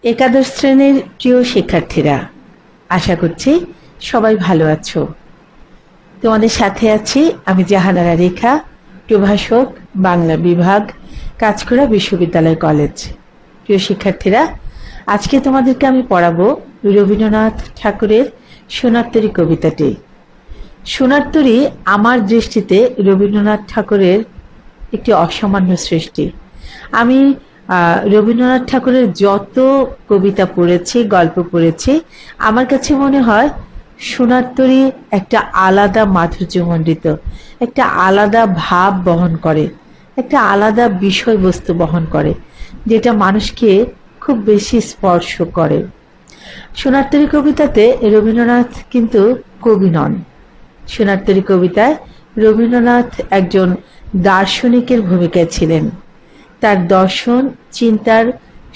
একাদশ শ্রেণীর প্রিয় শিক্ষার্থীরা, আশা করছি সবাই ভালো আছো। তোমাদের সাথে আছি আমি জাহানারা রেখা, প্রভাষক, বাংলা বিভাগ, কাঁচকুড়া বিশ্ববিদ্যালয় কলেজ। প্রিয় শিক্ষার্থীরা, আজকে তোমাদেরকে আমি পড়াবো রবীন্দ্রনাথ ঠাকুরের সোনারতরী কবিতাটি। সোনারতরী আমার দৃষ্টিতে রবীন্দ্রনাথ ঠাকুরের একটি অসামান্য সৃষ্টি। আমি রবীন্দ্রনাথ ঠাকুরের যত কবিতা পড়েছি, গল্প পড়েছি, আমার কাছে মনে হয় সোনারতরী একটা আলাদা মাধুর্যমণ্ডিত, একটা আলাদা ভাব বহন করে, একটা আলাদা বিষয়বস্তু বহন করে, যেটা মানুষকে খুব বেশি স্পর্শ করে। সোনারতরী কবিতাতে রবীন্দ্রনাথ কিন্তু কবি নন। সোনারতরী কবিতায় রবীন্দ্রনাথ একজন দার্শনিকের ভূমিকায় ছিলেন। তার দর্শন চিন্তার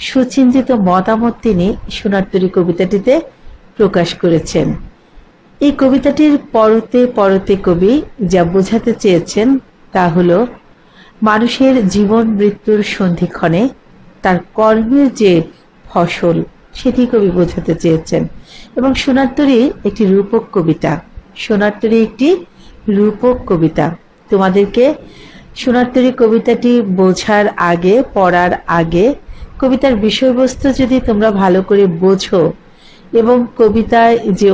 সুচিন্তিত মতামত তিনি সোনারতরী কবিতাটিতে প্রকাশ করেছেন। এই কবিতাটির পরতে পরতে কবি যা বোঝাতে চেয়েছেন তা হলো মানুষের জীবন মৃত্যুর সন্ধিক্ষণে তার কর্মের যে ফসল, সেটি কবি বোঝাতে চেয়েছেন। এবং সোনারতরী একটি রূপক কবিতা। সোনারতরী একটি রূপক কবিতা। তোমাদেরকে সোনারতরী কবিতাটি বোঝার আগে, পড়ার আগে, কবিতার বিষয়বস্তু যদি তোমরা ভালো করে বোঝো এবং কবিতায় যে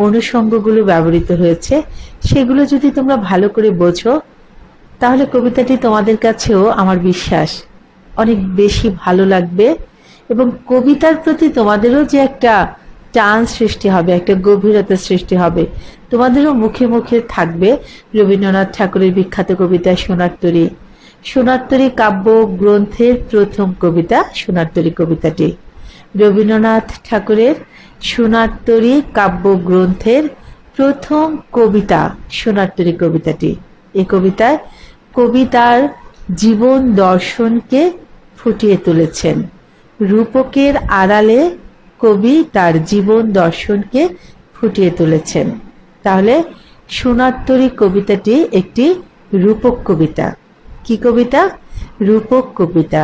অনুষঙ্গগুলো ব্যবহৃত হয়েছে সেগুলো যদি তোমরা ভালো করে বোঝো, তাহলে কবিতাটি তোমাদের কাছেও আমার বিশ্বাস অনেক বেশি ভালো লাগবে এবং কবিতার প্রতি তোমাদেরও যে একটা টান সৃষ্টি হবে, একটা গভীরতা সৃষ্টি হবে। তোমাদেরও মুখে মুখে থাকবে রবীন্দ্রনাথ ঠাকুরের বিখ্যাত কবিতা সোনারতরী। সোনারতরী কাব্য গ্রন্থের প্রথম কবিতা সোনারতরী কবিতাটি। রবীন্দ্রনাথ ঠাকুরের সোনারতরী কাব্য গ্রন্থের প্রথম কবিতা সোনারতরী কবিতাটি। এই কবিতায় কবি তার জীবন দর্শনকে ফুটিয়ে তুলেছেন। রূপকের আড়ালে কবি তার জীবন দর্শনকে ফুটিয়ে তুলেছেন। তাহলে সোনারতরী কবিতাটি একটি রূপক কবিতা। কি কবিতা? রূপক কবিতা।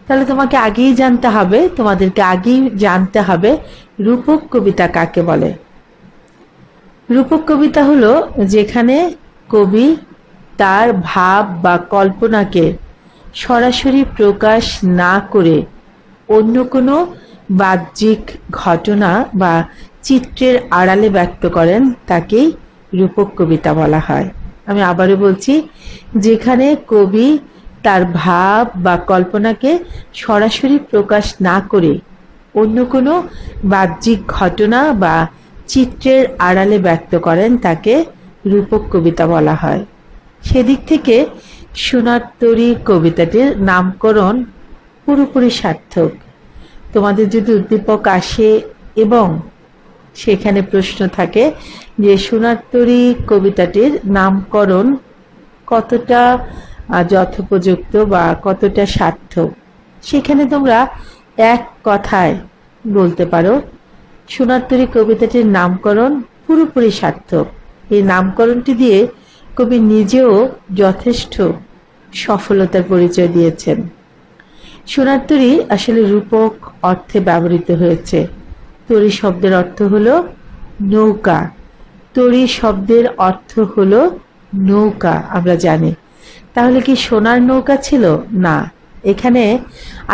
তাহলে তোমাকে আগেই জানতে হবে, তোমাদেরকে আগেই জানতে হবে রূপক কবিতা কাকে বলে। রূপক কবিতা হলো যেখানে কবি তার ভাব বা কল্পনাকে সরাসরি প্রকাশ না করে অন্য কোনো বাহ্যিক ঘটনা বা চিত্রের আড়ালে ব্যক্ত করেন, তাকেই রূপক কবিতা বলা হয়। আমি আবারও বলছি, যেখানে কবি তার ভাব বা কল্পনাকে সরাসরি প্রকাশ না করে অন্য কোনো বাহ্যিক ঘটনা বা চিত্রের আড়ালে ব্যক্ত করেন, তাকে রূপক কবিতা বলা হয়। সেদিক থেকে সোনারতরী কবিতাটির নামকরণ পুরোপুরি সার্থক। তোমাদের যদি উদ্দীপক আসে এবং সেখানে প্রশ্ন থাকে যে সোনারতরী কবিতাটির নামকরণ কতটা যথোপযুক্ত বা কতটা সার্থক, সেখানে তোমরা এক কথায় বলতে পারো সোনারতরী কবিতাটির নামকরণ পুরোপুরি সার্থক। এই নামকরণটি দিয়ে কবি নিজেও যথেষ্ট সফলতার পরিচয় দিয়েছেন। সোনারতরী আসলে রূপক অর্থে ব্যবহৃত হয়েছে। তরী শব্দের অর্থ হলো নৌকা। তরী শব্দের অর্থ হলো নৌকা, আমরা জানি। তাহলে কি সোনার নৌকা ছিল? না, এখানে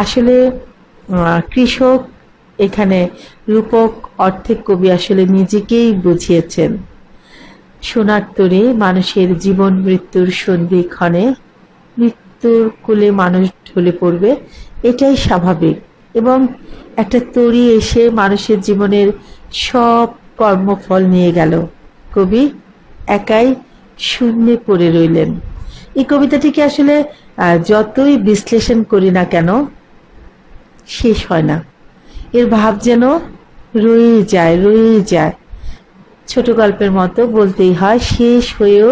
আসলে কৃষক, এখানে রূপক অর্থে কবি আসলে নিজেকেই বুঝিয়েছেন। সোনারতরী মানুষের জীবন মৃত্যুর সন্ধিক্ষণে মৃত্যুর কোলে মানুষ ঢলে পড়বে, এটাই স্বাভাবিক। এবং একটা তরী এসে মানুষের জীবনের সব কর্মফল নিয়ে গেল, কবি একাই শূন্যে পড়ে রইলেন। এই কবিতাটিকে আসলে যতই বিশ্লেষণ করি না কেন শেষ হয় না। এর ভাব যেন রয়েই যায়। ছোট গল্পের মতো বলতেই হয়, শেষ হয়েও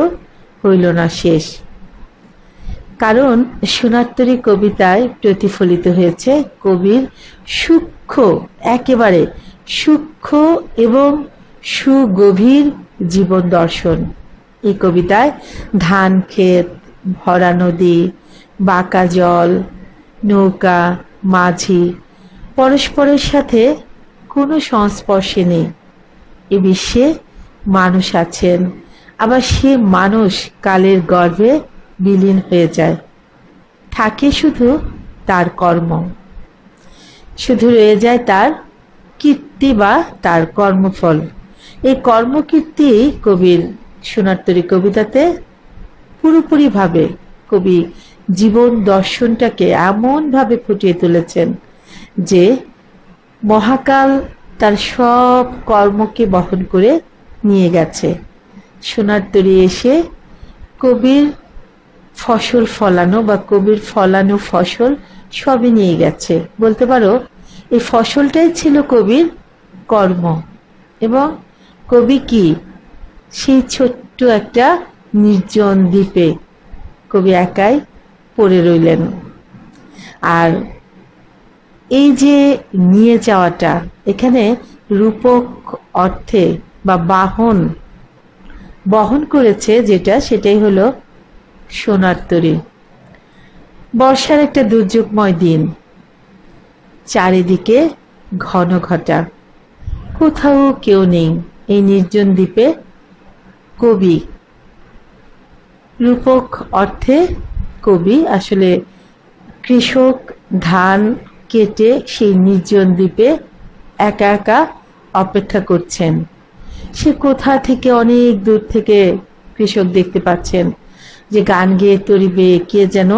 হইল না শেষ। কারণ সোনারতরী কবিতায় প্রতিফলিত হয়েছে কবির সূক্ষ্ম, একেবারে সূক্ষ্ম এবং সুগভীর জীবন দর্শন। এই কবিতায় ধান ক্ষেত, ভরা নদী, বাঁকা জল, নৌকা, মাঝি, পরস্পরের সাথে কোনো সংস্পর্শে নেই। এ বিশ্বে মানুষ আছেন, আবার সে মানুষ কালের গর্ভে বিলীন হয়ে যায়। থাকে শুধু তার কর্ম, শুধু রয়ে যায় তার কীর্তি বা তার কর্মফল। এই কর্মকীর্তি কবির সোনার তরী কবিতাতে পুরোপুরিভাবে কবি জীবন দর্শনটাকে এমনভাবে ফুটিয়ে তুলেছেন যে মহাকাল তার সব কর্মকে বহন করে নিয়ে গেছে। সোনার তরী এসে কবির ফসল ফলানো বা কবির ফলানো ফসল সবই নিয়ে গেছে। বলতে পারো এই ফসলটাই ছিল কবির কর্ম। এবং কবি কি সেই ছোট্ট একটা নির্জন দ্বীপে কবি একাই পড়ে রইলেন। আর এই যে নিয়ে যাওয়াটা, এখানে রূপক অর্থে বা বাহন বহন করেছে যেটা, সেটাই হলো সোনার তরী। বর্ষার একটা দুর্যোগময় দিন, চারিদিকে ঘন ঘটা, কোথাও কেউ নেই। এই নির্জন দ্বীপে কবি, রূপক অর্থে কবি আসলে কৃষক ধান কেটে সেই নির্জন দ্বীপে একা একা অপেক্ষা করছেন। সে কোথা থেকে অনেক দূর থেকে কৃষক দেখতে পাচ্ছেন যে গান গেয়ে তরি বেয়ে কে যেন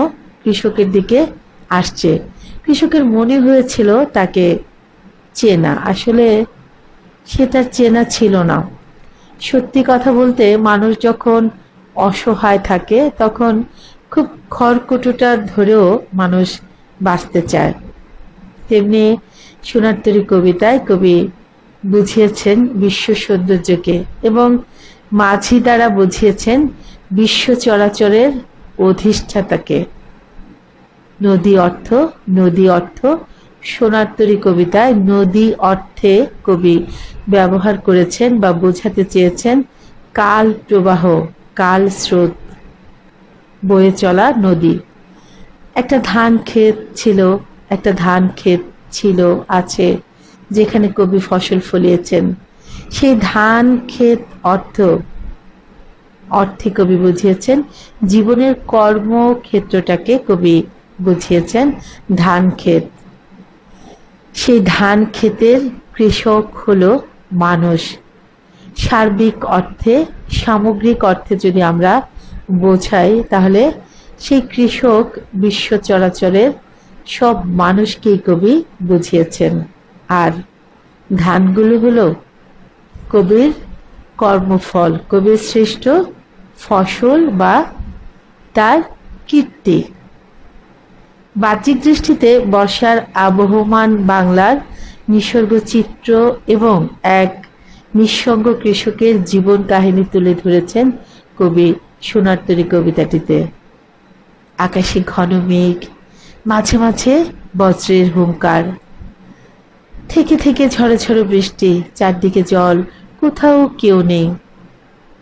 কৃষকের দিকে আসছে। কৃষকের মনে হয়েছিল তাকে চেনা, আসলে সেটা চেনা ছিল না। সত্যি কথা বলতে মানুষ যখন অসহায় থাকে তখন খুব খড়কুটোটা ধরেও মানুষ বাঁচতে চায়। তেমনি সোনার তরী কবিতায় কবি বুঝিয়েছেন বিশ্ব সৌন্দর্যকে এবং মাঝি দ্বারা বুঝিয়েছেন বিশ্ব চরাচরের অধিষ্ঠাতাকে। নদী অর্থ সোনার তরী কবিতায় নদী অর্থে কবি ব্যবহার করেছেন বা বোঝাতে চেয়েছেন কাল প্রবাহ, কাল স্রোত, বয়ে চলা নদী। একটা ধান ক্ষেত ছিল আছে যেখানে কবি ফসল ফলিয়েছেন। সেই ধান ক্ষেত অর্থে কবি বুঝিয়েছেন জীবনের কর্মক্ষেত্রটাকে কবি বুঝিয়েছেন ধান ক্ষেত। সেই ধান ক্ষেতের কৃষক হলো মানুষ। সামগ্রিক অর্থে যদি আমরা বোঝাই তাহলে সেই কৃষক বিশ্ব চরাচরের সব মানুষকেই কবি বুঝিয়েছেন। আর ধানগুলো হলো কবির কর্মফল, কবির সৃষ্ট ফসল বা তার কীর্তি। বাহ্যিক দৃষ্টিতে বর্ষার আবহমান বাংলার নিসর্গ চিত্র এবং এক নিঃসঙ্গ কৃষকের জীবন কাহিনী তুলে ধরেছেন কবি সোনার তরী কবিতাটিতে। আকাশে ঘন মেঘ, মাঝে মাঝে বজ্রের হুঙ্কার, থেকে থেকে ঝড়ো ঝড়ো বৃষ্টি, চারদিকে জল, কোথাও কেউ নেই।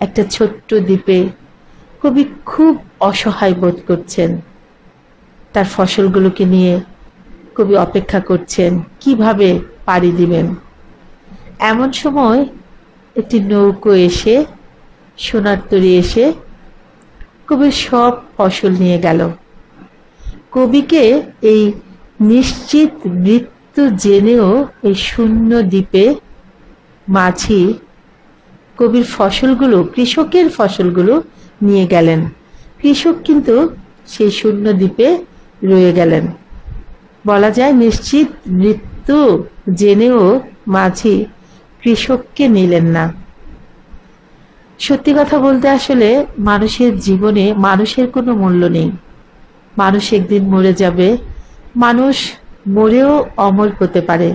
একটা ছোট্ট দ্বীপে কবি খুব অসহায় বোধ করছেন। তার ফসলগুলোকে নিয়ে কবি অপেক্ষা করছেন কিভাবে পাড়ি দিবেন। এমন সময় একটি নৌকো এসে, সোনার তরী এসে কবির সব ফসল নিয়ে গেল। কবিকে এই নিশ্চিত মৃত্যু জেনেও এই শূন্য দ্বীপে মাঝি কবির ফসলগুলো, কৃষকের ফসলগুলো নিয়ে গেলেন। কৃষক কিন্তু সেই শূন্য দ্বীপে রয়ে গেলেন। বলা যায় নিশ্চিত মৃত্যু জেনেও মাঝি কৃষককে নিলেন না। সত্যি কথা বলতে আসলে মানুষের জীবনে মানুষের কোনো মূল্য নেই। মানুষ একদিন মরে যাবে। মানুষ মরেও অমর হতে পারে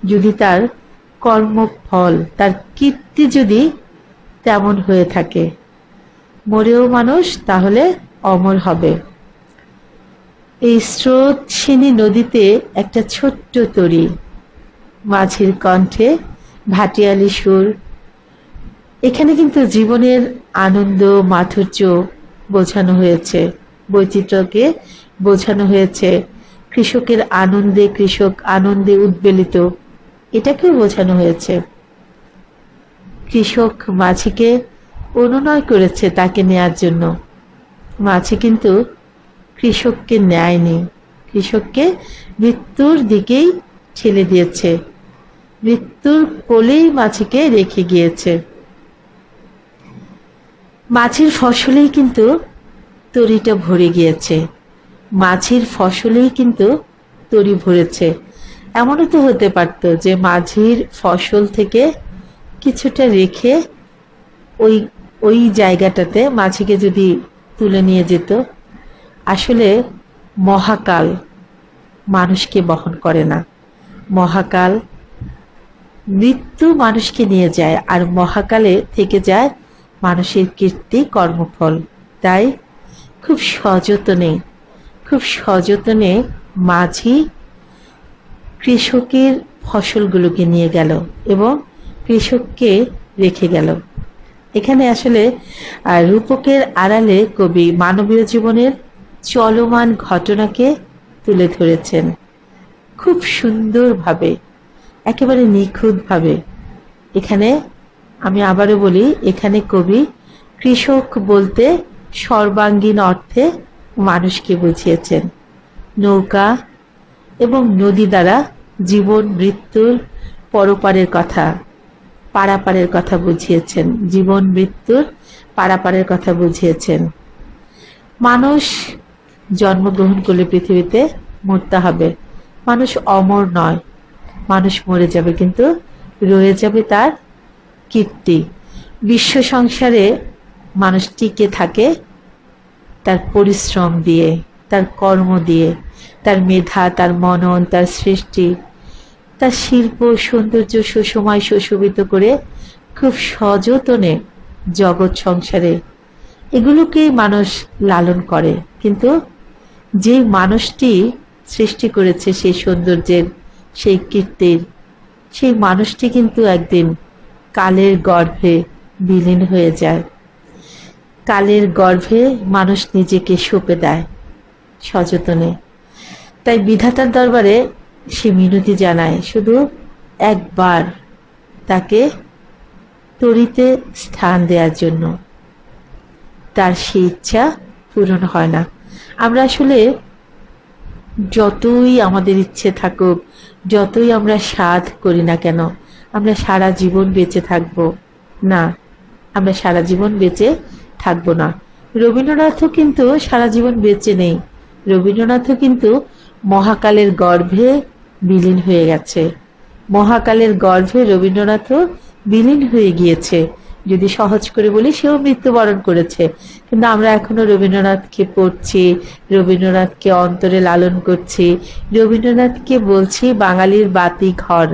যদি তার কর্মফল, তার কীর্তি যদি তেমন হয়ে থাকে। মরেও মানুষ তাহলে অমর হবে। এই স্রোতস্বিনী নদীতে একটা ছোট্ট তরী, মাঝির কণ্ঠে ভাটিয়ালি সুর। এখানে কিন্তু জীবনের আনন্দ মাধুর্য বোঝানো হয়েছে, বৈচিত্র্যকে বোঝানো হয়েছে, কৃষকের আনন্দে, কৃষক আনন্দে উদ্বেলিত, এটাকেও বোঝানো হয়েছে। কৃষক মাছিকে অনুনয় করেছে তাকে নেয়ার জন্য, মাছি কিন্তু কৃষককে নেয়নি, কৃষককে মৃত্যুর দিকেই ঠেলে দিয়েছে, মৃত্যুর কোলেই মাছিকে রেখে গিয়েছে। মাছির ফসলেই কিন্তু তরিটা ভরে গিয়েছে, মাছির ফসলেই কিন্তু তরি ভরেছে। এমনও তো হতে পারত যে মাঝির ফসল থেকে কিছুটা রেখে ওই জায়গাটাতে মাছিকে যদি তুলে নিয়ে যেত। আসলে মহাকাল মানুষকে বহন করে না, মহাকাল মৃত্যু মানুষকে নিয়ে যায়, আর মহাকালে থেকে যায় মানুষের কীর্তি কর্মফল। তাই খুব সযত্নে মাঝি কৃষকের ফসলগুলোকে নিয়ে গেল এবং কৃষককে রেখে গেল। এখানে আসলে রূপকের আড়ালে কবি মানবীয় জীবনের চলমান ঘটনাকে তুলে ধরেছেন খুব সুন্দরভাবে, একেবারে নিখুঁতভাবে। এখানে আমি আবারও বলি, এখানে কবি কৃষক বলতে সর্বাঙ্গীন অর্থে মানুষকে বুঝিয়েছেন। নৌকা এবং নদী দ্বারা জীবন মৃত্যুর পরপারের কথা, পারাপারের কথা বুঝিয়েছেন, জীবন মৃত্যুর পারাপারের কথা বুঝিয়েছেন। মানুষ জন্মগ্রহণ করলে পৃথিবীতে মরতে হবে, মানুষ অমর নয়, মানুষ মরে যাবে কিন্তু রয়ে যাবে তার কীর্তি। বিশ্ব সংসারে মানুষ টিকে থাকে তার পরিশ্রম দিয়ে, তার কর্ম দিয়ে, তার মেধা, তার মনন, তার সৃষ্টি, তার শিল্প সৌন্দর্য সুসময় সুশোভিত করে খুব সযত্নে জগৎ সংসারে এগুলোকেই মানুষ লালন করে। কিন্তু যে মানুষটি সৃষ্টি করেছে সেই সৌন্দর্যের, সেই কীর্তির, সেই মানুষটি কিন্তু একদিন কালের গর্ভে বিলীন হয়ে যায়। কালের গর্ভে মানুষ নিজেকে সঁপে দেয় সযত্নে। তাই বিধাতার দরবারে সে মিনতি জানায় শুধু একবার তাকে তরিতে স্থান দেওয়ার জন্য। তার সেই ইচ্ছা পূরণ হয় না। আমরা আসলে যতই আমাদের ইচ্ছে থাকুক, যতই আমরা সাধ করি না কেন, আমরা সারা জীবন বেঁচে থাকব না, আমরা সারা জীবন বেঁচে থাকব না। রবীন্দ্রনাথও কিন্তু সারা জীবন বেঁচে নেই, রবীন্দ্রনাথও কিন্তু মহাকালের গর্ভে বিলীন হয়ে গেছে, মহাকালের গর্ভে রবীন্দ্রনাথও বিলীন হয়ে গিয়েছে। যদি সহজ করে বলি, সেও মৃত্যুবরণ করেছে, কিন্তু আমরা এখনো রবীন্দ্রনাথকে পড়ছি, রবীন্দ্রনাথকে অন্তরে লালন করছি, রবীন্দ্রনাথকে বলছি বাঙালির বাতি ঘর,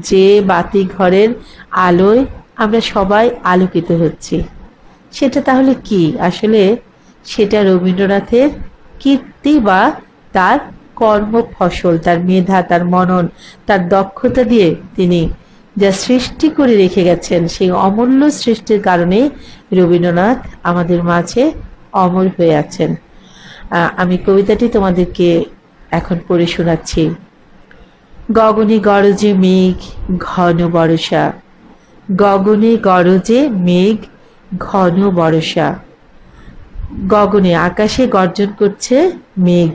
যে বাতি ঘরের আলোয় আমরা সবাই আলোকিত হচ্ছি। সেটা তাহলে কি? আসলে সেটা রবীন্দ্রনাথের কীর্তি বা তার কর্মফসল, তার মেধা, তার মনন, তার দক্ষতা দিয়ে তিনি যা সৃষ্টি করে রেখে গেছেন, সেই অমূল্য সৃষ্টির কারণে রবীন্দ্রনাথ আমাদের মাঝে অমর হয়ে আছেন। আমি কবিতাটি তোমাদেরকে এখন পড়ে শোনাচ্ছি। গগনে গরজে মেঘ ঘন বর্ষা, গগনে গরজে মেঘ ঘন বর্ষা। গগনে আকাশে গর্জন করছে মেঘ,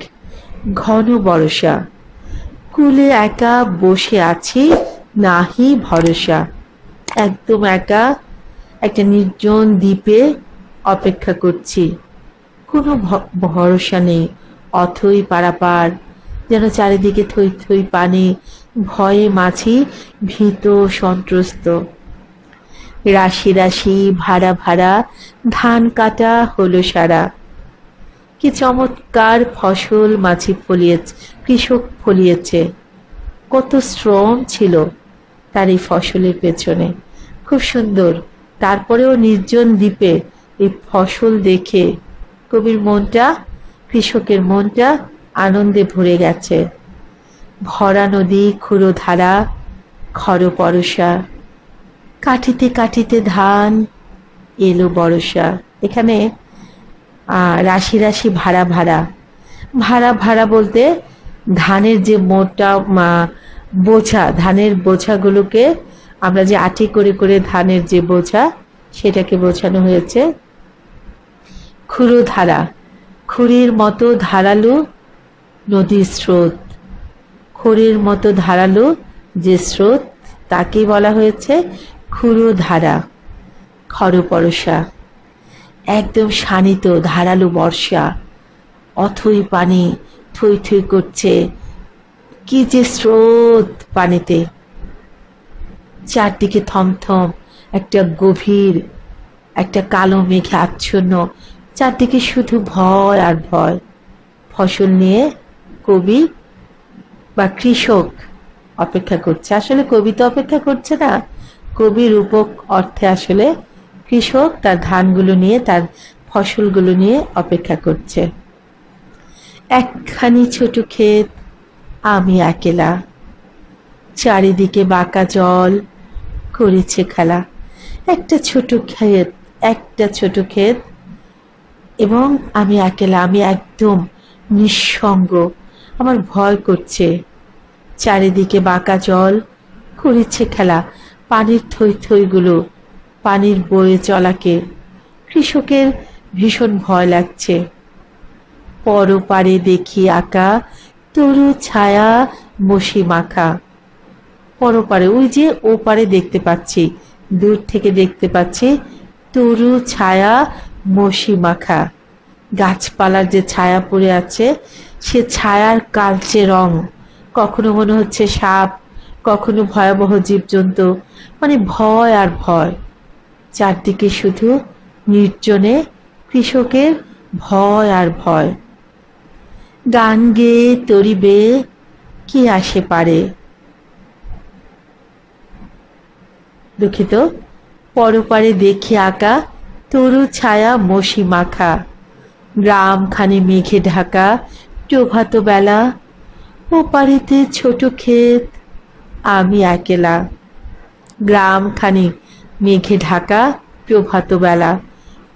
ঘন বর্ষা। কুলে একা বসে আছি নাহি ভরসা, একদম একা একটা নির্জন দ্বীপে অপেক্ষা করছি, কোনো ভরসা নেই। অথই পারাপার, যেন চারিদিকে থই থই পানি, ভয়ে মাছি ভীত সন্ত্রস্ত। রাশি রাশি ভাড়া ভাড়া ধান কাটা হলো সারা, কি চমৎকার ফসল মাছি ফলিয়েছে, কৃষক ফলিয়েছে। কত শ্রম ছিল তার এই ফসলের পেছনে, খুব সুন্দর। তারপরেও নির্জন দ্বীপে এই ফসল দেখে কবির মনটা, কৃষকের মনটা আনন্দে ভরে গেছে। ভরা নদী খুঁড়ো ধারা খর পরশা, কাটিতে কাটিতে ধান এলো বরষা। এখানে রাশি রাশি ভাড়া ভাড়া, ভাড়া ভাড়া বলতে ধানের যে মোটা বোঝা, ধানের বোঝাগুলোকে আমরা যে আটি করে করে ধানের যে বোঝা, সেটাকে বোঝানো হয়েছে ক্ষুরধারা। ক্ষুরির মতো ধারালো নদীর স্রোত, ক্ষুরির মতো ধারালো যে স্রোত তাকে বলা হয়েছে ক্ষুরধারা। খরপরশা, একদম শানিত ধারালো বর্ষা, অথই পানি থই থই করছে, কি যে স্রোত পানিতে। চারদিকে থমথম একটা গভীর, একটা কালো মেঘে আচ্ছন্ন, চারদিকে শুধু ভয় আর ভয়। ফসল নিয়ে কবি বা কৃষক অপেক্ষা করছে। আসলে কবি তো অপেক্ষা করছে না, কবি রূপক অর্থে আসলে কৃষক তার ধানগুলো নিয়ে, তার ফসলগুলো নিয়ে অপেক্ষা করছে। একখানি ছোট ক্ষেত, আমি একেলা, চারিদিকে বাঁকা জল করেছে খেলা। একটা ছোট ক্ষেত, একটা ছোট ক্ষেত, এবং আমি একেলা, আমি একদম নিঃসঙ্গ, আমার ভয় করছে। চারিদিকে বাঁকা জল করেছে খেলা, পানির থই থইগুলো, পানির বয়ে চলাকে কৃষকের ভীষণ ভয় লাগছে। পরপারে দেখি আঁকা তরু ছায়া মশি মাখা। পরপারে, ওই যে ওপারে দেখতে পাচ্ছি, দূর থেকে দেখতে পাচ্ছি তরু ছায়া মশি মাখা। গাছপালার যে ছায়া পড়ে আছে, সে ছায়ার কালচে রং, কখনো মনে হচ্ছে সাপ, কখনো ভয়াবহ জীবজন্তু, মানে ভয় আর ভয়। চারদিকে শুধু নির্জনে কৃষকের ভয় আর ভয়। গান গেয়ে তরিবে কি আসে পারে, দুঃখিত, পরপারে দেখি আঁকা তরু ছায়া মশি মাখা। গ্রামখানি মেঘে ঢাকা প্রভাত বেলা, ওপারেতে ছোট ক্ষেত, আমি একেলা। গ্রামখানি মেঘে ঢাকা প্রভাত বেলা,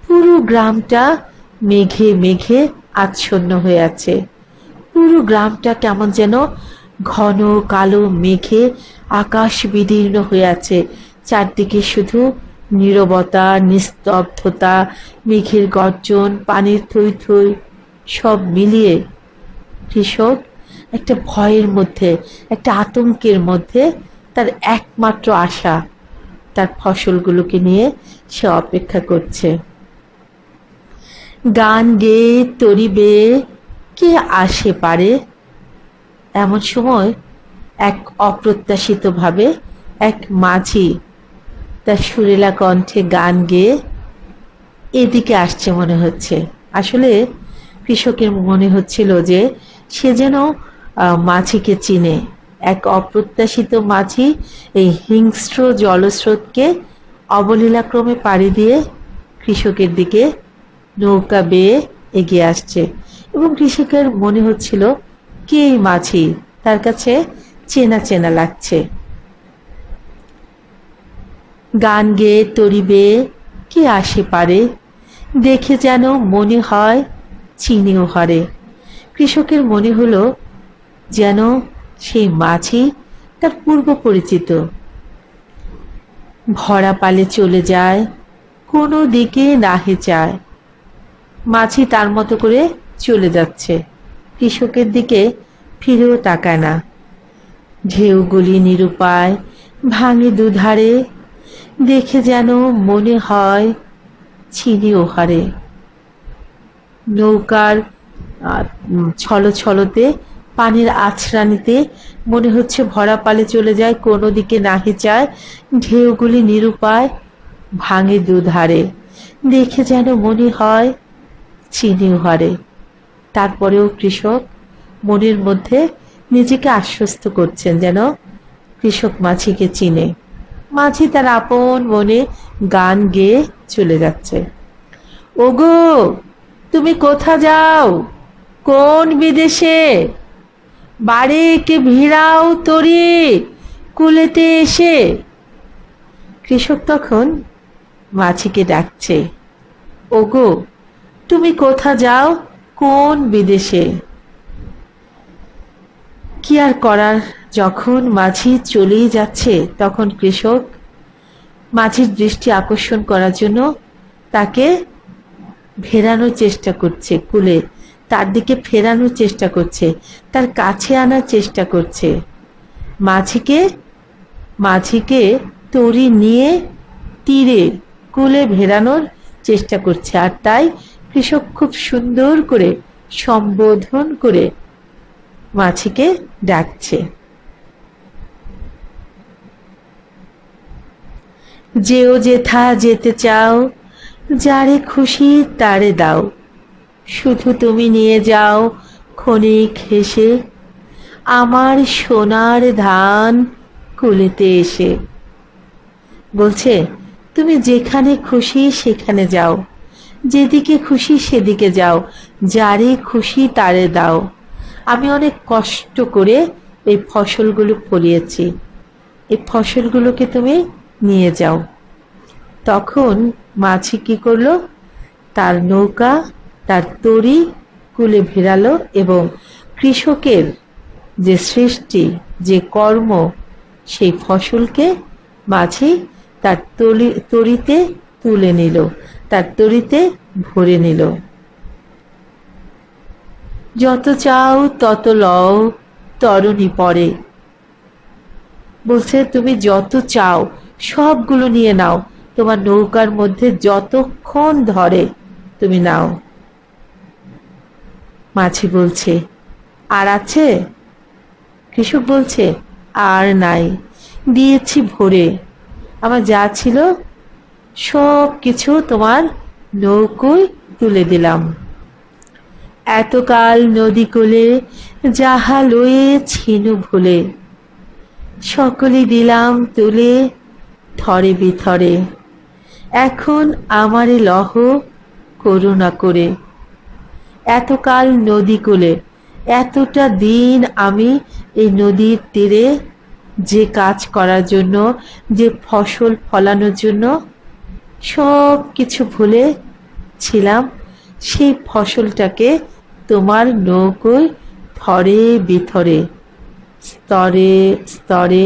পুরো গ্রামটা মেঘে মেঘে আচ্ছন্ন হয়ে আছে। পুরো গ্রামটা কেমন যেন ঘন কালো মেঘে আকাশ বিদীর্ণ হয়ে আছে। চারদিকে শুধু নীরবতা, নিস্তব্ধতা, মেঘের গর্জন, পানির থই থই, সব মিলিয়ে কৃষক একটা ভয়ের মধ্যে, একটা আতঙ্কের মধ্যে। তার একমাত্র আশা, তার ফসলগুলোকে নিয়ে সে অপেক্ষা করছে। গান গেয়ে তরিবে কে আসে পারে, এমন সময় এক অপ্রত্যাশিতভাবে এক মাঝি তার সুরেলা কণ্ঠে গান গেয়ে এদিকে আসছে মনে হচ্ছে। আসলে কৃষকের মনে হচ্ছিল যে সে যেন মাঝিকে চিনে। এক অপ্রত্যাশিত মাঝি এই হিংস্র জলস্রোতকে অবলীলাক্রমে পাড়ি দিয়ে কৃষকের দিকে নৌকা বেয়ে এগিয়ে আসছে, এবং কৃষকের মনে হচ্ছিল কে এই মাঝি, তার কাছে চেনা চেনা লাগছে। গান গেয়ে তরিবে কে আসে পারে, দেখে যেন মনে হয় চিনিও হরে। কৃষকের মনে হলো যেন সেই মাঝি তার পূর্ব পরিচিত। ভরা পালে চলে যায়, কোনো দিকে নাহে যায়। মাঝি তার মতো করে চলে যাচ্ছে, কৃষকের দিকে ফিরেও তাকায় না। ঢেউগুলি নিরুপায় ভাঙে দুধারে, দেখে যেন মনে হয় চিনিও হারে। নৌকার ছলো ছলতে, পানির আছড়ানিতে মনে হচ্ছে ভরা পালে চলে যায়, কোনো দিকে নাহি চায়। ঢেউগুলি নিরুপায় ভাঙে দুধারে, দেখে যেন মনে হয় চিনিও হারে। তারপরেও কৃষক মনের মধ্যে নিজেকে আশ্বস্ত করছেন যেন কৃষক মাঝিকে চিনে। মাঝি তার আপন মনে গান গেয়ে চলে যাচ্ছে। ওগো, তুমি কোথা যাও, কোন বিদেশে, বাড়ি কে ভিড়াও তরি কুলেতে এসে। কৃষক তখন মাঝিকে ডাকছে, ওগো, তুমি কোথা যাও, কোন বিদেশে। কি আর করার, যখন মাঝি চলেই যাচ্ছে তখন কৃষক মাঝির দৃষ্টি আকর্ষণ করার জন্য তাকে ফেরানোর চেষ্টা করছে, কুলে তার দিকে ফেরানোর চেষ্টা করছে, তার কাছে আনার চেষ্টা করছে। মাঝিকে তরি নিয়ে তীরে কুলে ফেরানোর চেষ্টা করছে। আর তাই কৃষক খুব সুন্দর করে সম্বোধন করে মাঝিকে ডাকছে, যেও যেথা যেতে চাও, যারে খুশি তারে দাও, শুধু তুমি নিয়ে যাও ক্ষণিক হেসে আমার সোনার ধান কুলেতে এসে। বলছে তুমি যেখানে খুশি সেখানে যাও, যেদিকে খুশি সেদিকে যাও, যারে খুশি তারে দাও। আমি অনেক কষ্ট করে এই ফসলগুলো ফলিয়েছি, এই ফসলগুলোকে তুমি নিয়ে যাও। তখন মাঝি কি করলো, তার নৌকা, তার তরি কুলে ভেরালো এবং কৃষকের যে সৃষ্টি, যে কর্ম, সেই ফসলকে মাঝি তার তরিতে তুলে নিল, তার তরিতে ভরে নিল। যত চাও তত লও তরণী পরে। বলছে তুমি যত চাও সবগুলো নিয়ে নাও, তোমার নৌকার মধ্যে যতক্ষণ ধরে তুমি নাও। মাঝি বলছে আর আছে? কৃষক বলছে আর নাই, দিয়েছি ভরে, আমার যা ছিল সব কিছু তোমার নৌকোয় তুলে দিলাম। এতকাল নদী কোলে যাহা লয়ে ছিনু ভুলে, সকলে দিলাম তুলে থরে বিথরে, এখন আমারে লহ করুণা করে। এতকাল নদী কোলে, এতটা দিন আমি এই নদীর তীরে যে কাজ করার জন্য, যে ফসল ফলানোর জন্য সব কিছু ভুলে ছিলাম, সেই ফসলটাকে তোমার নৌকোয় থরে বিথরে, স্তরে স্তরে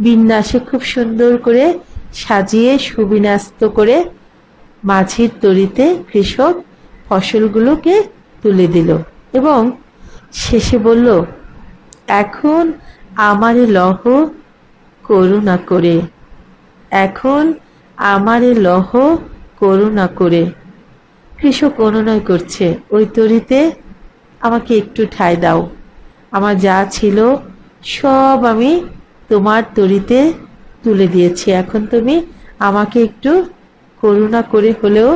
বিন্যাসে খুব সুন্দর করে সাজিয়ে সুবিন্যস্ত করে মাঝির তরিতে কৃষক ফসলগুলোকে তুলে দিল এবং শেষে বলল, এখন আমারে লহ করুণা করে, এখন আমারে লহ করুণা করে। কৃষক অনুনয় করছে, ওই তরিতে আমাকে একটু ঠাঁই দাও, আমার যা ছিল সব আমি তোমার তরিতে তুলে দিয়েছি, এখন তুমি আমাকে একটু করুণা করে হলেও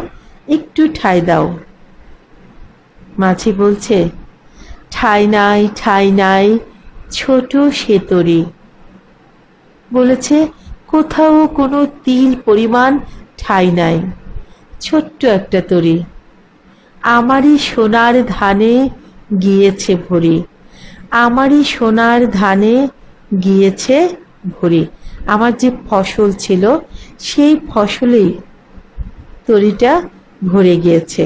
একটু ঠাঁই দাও। মাঝি বলছে, ঠাঁই নাই, ঠাঁই নাই, ছোট সে তরি। বলেছে কোথাও কোনো তিল পরিমাণ ঠাঁই নাই, ছোট্ট একটা তরি, আমারই সোনার ধানে গিয়েছে ভরি, আমারই সোনার ধানে গিয়েছে ভরি। আমার যে ফসল ছিল সেই ফসলেই তরিটা ভরে গিয়েছে।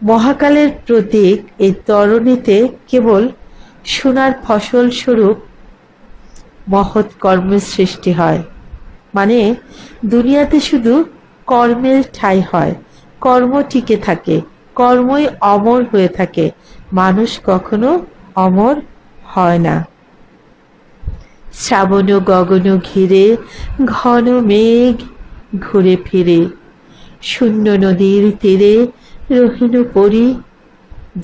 মহাকালের প্রতীক এই তরণীতে কেবল সোনার ফসল স্বরূপ মহৎ কর্মের সৃষ্টি হয়। মানে দুনিয়াতে শুধু কর্মের ঠাঁই হয়, কর্ম টিকে থাকে, কর্মই অমর হয়ে থাকে, মানুষ কখনো অমর হয় না। শ্রাবণ গগন ঘিরে ঘন মেঘ ঘুরে ফিরে, শূন্য নদীর তীরে রহিল পরি,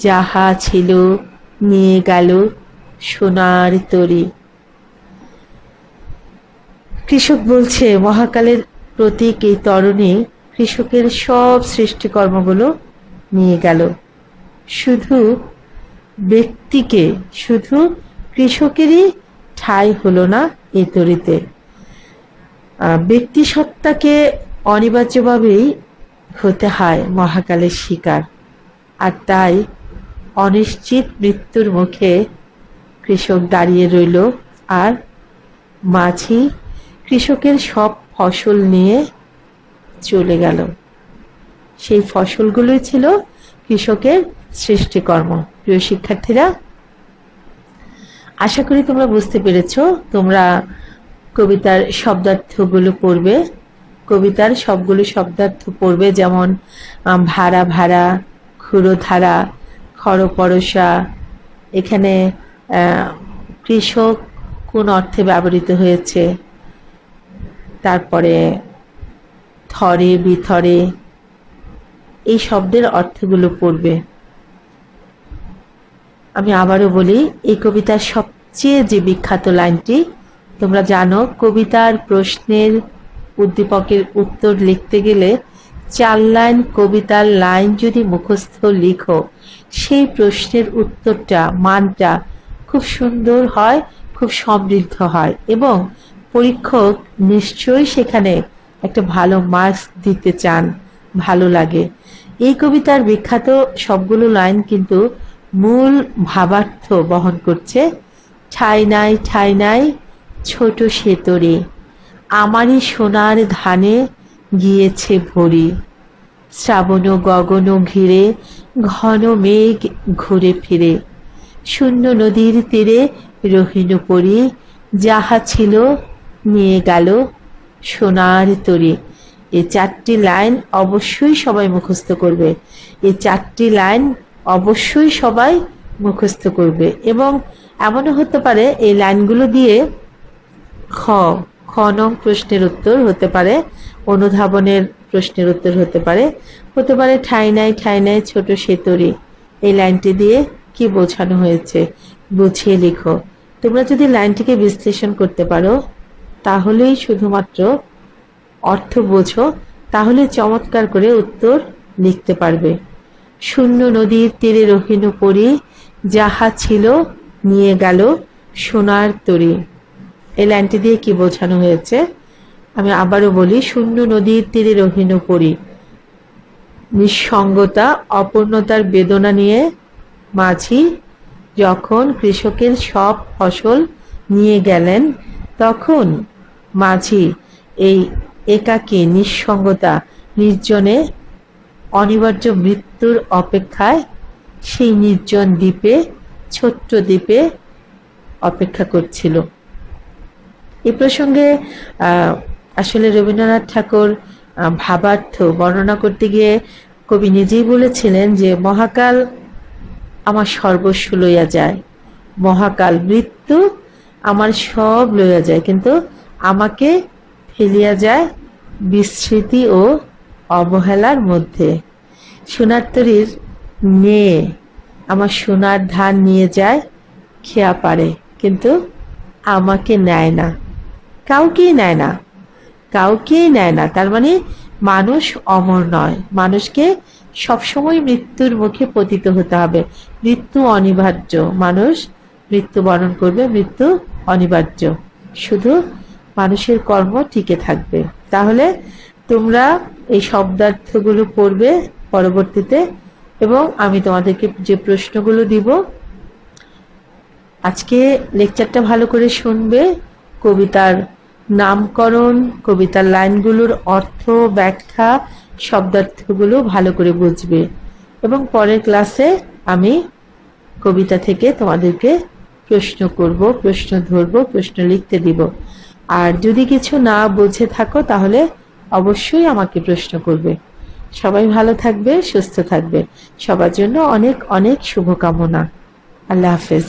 যাহা ছিল নিয়ে গেল সোনার তরি। কৃষক বলছে মহাকালের প্রতীক এই তরণী কৃষকের সব সৃষ্টিকর্মগুলো নিয়ে গেল, শুধু ব্যক্তিকে, শুধু কৃষকেরই ঠাঁই হলো না এই তরিতে। ব্যক্তি সত্তাকে অনিবার্যভাবেই হতে হয় মহাকালের শিকার, আর তাই অনিশ্চিত মৃত্যুর মুখে কৃষক দাঁড়িয়ে রইল, আর মাঝি কৃষকের সব ফসল নিয়ে চলে গেল। সেই ফসলগুলোই ছিল কৃষকের সৃষ্টিকর্ম। প্রিয় শিক্ষার্থীরা, আশা করি তোমরা বুঝতে পেরেছো। তোমরা কবিতার শব্দার্থগুলো পড়বে, কবিতার সবগুলো শব্দার্থ পড়বে, যেমন ভাড়া ভাড়া, ক্ষুরধারা, খরপরশা। এখানে কৃষক কোন অর্থে ব্যবহৃত হয়েছে, তারপরে থরে বিথরে, এই শব্দের অর্থগুলো পড়বে। আমি আবারও বলি, এই কবিতার সবচেয়ে যে বিখ্যাত লাইনটি তোমরা জানো, কবিতার প্রশ্নের উদ্দীপকের উত্তর লিখতে গেলে 4 লাইন কবিতার লাইন যদি মুখস্থ লিখো, সেই প্রশ্নের উত্তরটা, মানটা খুব সুন্দর হয়, খুব সমৃদ্ধ হয় এবং পরীক্ষক নিশ্চয়ই সেখানে একটা ভালো মার্কস দিতে চান, ভালো লাগে। এই কবিতার বিখ্যাত সবগুলো লাইন কিন্তু মূল ভাবার্থ বহন করছে। ঠাই নাই ঠাই নাই ছোট সেতরে, আমারই সোনার ধানে গিয়েছে ভরি, শ্রাবণ গগন ঘিরে ঘন মেঘ ঘুরে ফিরে, শূন্য নদীর তীরে রহিনু পরি, যাহা ছিল নিয়ে গেল সোনার তরি। এই 4টি লাইন অবশ্যই সবাই মুখস্থ করবে, এই 4টি লাইন অবশ্যই সবাই মুখস্থ করবে। এবং এমনও হতে পারে এই লাইনগুলো দিয়ে খ নং প্রশ্নের উত্তর হতে পারে, অনুধাবনের প্রশ্নের উত্তর হতে পারে, ঠাই নাই ছোট সেতরি। এই লাইনটি দিয়ে কি বোঝানো হয়েছে বুঝিয়ে লিখো। তোমরা যদি লাইনটিকে বিশ্লেষণ করতে পারো, তাহলেই শুধুমাত্র অর্থ বোঝো, তাহলে চমৎকার করে উত্তর লিখতে পারবে। শূন্য নদীর তীরে রহিনু পরি, যাহা ছিল নিয়ে গেল সোনার তরি। এই লাইনটি দিয়ে কি বোঝানো হয়েছে আমি আবারও বলি। শূন্য নদীর তীরে রহিনু পরি, নিঃসঙ্গতা, অপূর্ণতার বেদনা নিয়ে মাঝি যখন কৃষকের সব ফসল নিয়ে গেলেন, তখন মাঝি এই একাকী, নিঃসঙ্গতা, নির্জনে, অনিবার্য মৃত্যুর অপেক্ষায় সেই নির্জন দ্বীপে, ছোট্ট দ্বীপে অপেক্ষা করছিল। এই প্রসঙ্গে আসলে রবীন্দ্রনাথ ঠাকুর ভাবার্থ বর্ণনা করতে গিয়ে কবি নিজেই বলেছিলেন যে মহাকাল আমার সর্বস্ব লইয়া যায়, মহাকাল মৃত্যু আমার সব লইয়া যায়, কিন্তু আমাকে ফেলিয়া যায় বিস্মৃতি ও অবহেলার মধ্যে। সোনার তরীর নিয়ে আমার সোনার ধান নিয়ে যায় খেয়া পারে, কিন্তু আমাকে নেয় না, কাউকেই নেয় না, কাউকেই নেয় না। তার মানে মানুষ অমর নয়, মানুষকে সবসময় মৃত্যুর মুখে পতিত হতে হবে, মৃত্যু অনিবার্য, মানুষ মৃত্যুবরণ করবে, মৃত্যু অনিবার্য, শুধু মানুষের কর্ম টিকে থাকবে। তাহলে তোমরা এই শব্দার্থগুলো পড়বে পরবর্তীতে, এবং আমি তোমাদেরকে যে প্রশ্নগুলো দিব, আজকে লেকচারটা ভালো করে শুনবে, কবিতার নামকরণ, কবিতার লাইনগুলোর অর্থ, ব্যাখ্যা, শব্দার্থগুলো ভালো করে বুঝবে, এবং পরের ক্লাসে আমি কবিতা থেকে তোমাদেরকে প্রশ্ন করব, প্রশ্ন ধরব, প্রশ্ন লিখতে দিব। আর যদি কিছু না বুঝে থাকো তাহলে অবশ্যই আমাকে প্রশ্ন করবে। সবাই ভালো থাকবে, সুস্থ থাকবে, সবার জন্য অনেক অনেক শুভকামনা। আল্লাহ হাফেজ।